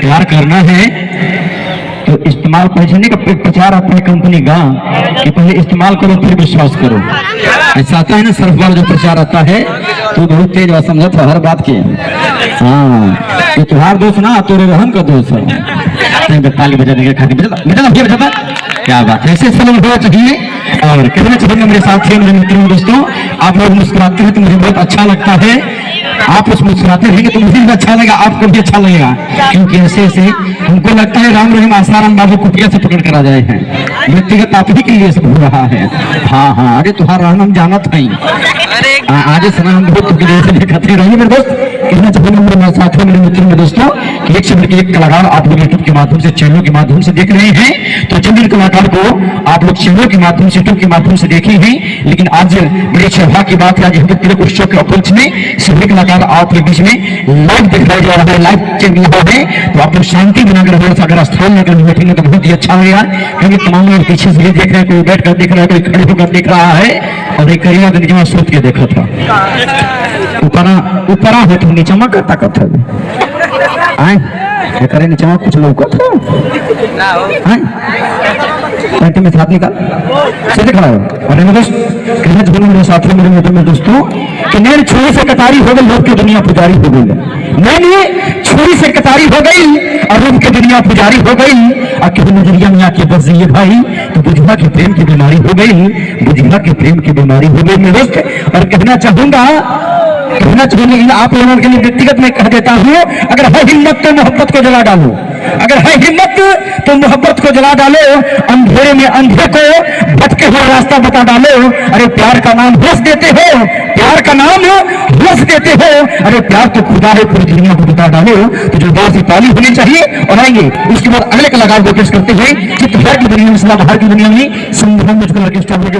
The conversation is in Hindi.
प्यार करना है तो इस्तेमाल पहचाने का प्रचार आता है कंपनी का कि पहले इस्तेमाल करो फिर विश्वास करो। ऐसा आता है ना सर्फ वाला जो प्रचार आता है तो बहुत तेज बात समझा था हर बात की। हाँ ये तुम्हारा दोस्त ना तेरे रहम का दोस्त है। ताली बजाने के खातिर बजाता क्या बात है, ऐसे सलाम होना चाहिए। और कहना चाहिए मेरे साथियों मेरे मित्रों दोस्तों, आप लोग मुस्कुराते हैं तो मुझे बहुत अच्छा लगता है। आप उस मुस्कुराते रहेंगे तो मुझे भी अच्छा लगेगा, आपको भी अच्छा लगेगा, क्योंकि ऐसे ऐसे हमको लगता है राम रहीम आसाराम बाबू कुटिया से पकड़ कर आ जाए हैं। व्यक्तिगत आप ही के लिए सब हो रहा है। हाँ हाँ अरे तुम्हारा नाम जाना था ही आज सुना हम बहुत दिखाते रहिए मेरे दोस्त। कहना चाहिए मेरे साथियों मेरे मित्रों में दोस्तों कि एक शब्द के एक कलाकार आप लोग यूट्यूब के माध्यम से चैनलों के माध्यम से देख रहे हैं, तो चंद्र कलाकार को आप लोग चैनलों के माध्यम से यूट्यूब के माध्यम से देखे हैं, लेकिन आज बड़ी सौभाग्य की बात है आज हम तिलक उत्सव के उपलक्ष्य में सभी कलाकार आपके बीच में लाइव दिखाया जा रहा है, लाइव चल रहा है। तो आप लोग शांति बनाकर अगर स्थान लेकर बैठेंगे तो बहुत ही अच्छा लगेगा, क्योंकि तमाम लोग पीछे से देख रहे हैं, कोई बैठ कर देख रहा है, कोई खड़े होकर देख रहा है। और एक करीबा दिन जमा सोच के देखा था ऊपरा हो तो नीचे में करता कथा आए करे नीचे में कुछ लोग पेंटिंग में हाथ निकाल सीधे खड़ा हो। और दोस्त कहना चाहिए मेरे साथियों मेरे मित्रों में दोस्तों कि नैन छुरी से कटारी हो गई लोग की दुनिया पुजारी हो गई। नैन छुरी से कटारी हो गई और रूप की दुनिया पुजारी हो गई। और नजरिया में आके बस ये भाई तो बुझा के प्रेम की बीमारी हो गई, बुझा के प्रेम की बीमारी हो गई मेरे दोस्त। और कहना चाहूंगा आप लोगों के लिए व्यक्तिगत में कह देता हूं, अगर है हिम्मत तो मोहब्बत को जला डालो, अगर है हिम्मत तो मोहब्बत को जला डालो, अंधेरे में अंधे को भटके हुए रास्ता बता डालो। अरे प्यार का नाम हंस देते हो, प्यार का नाम हंस देते हो, अरे प्यार तो खुदा है पूरी दुनिया को बता डालो। तो जो बात की ताली होनी चाहिए और आएंगे उसके बाद अगले कलाकार को पेश करते हुए चित्रकार की दुनिया में बाहर की दुनिया में संभव मुझको ऑर्केस्ट्रा के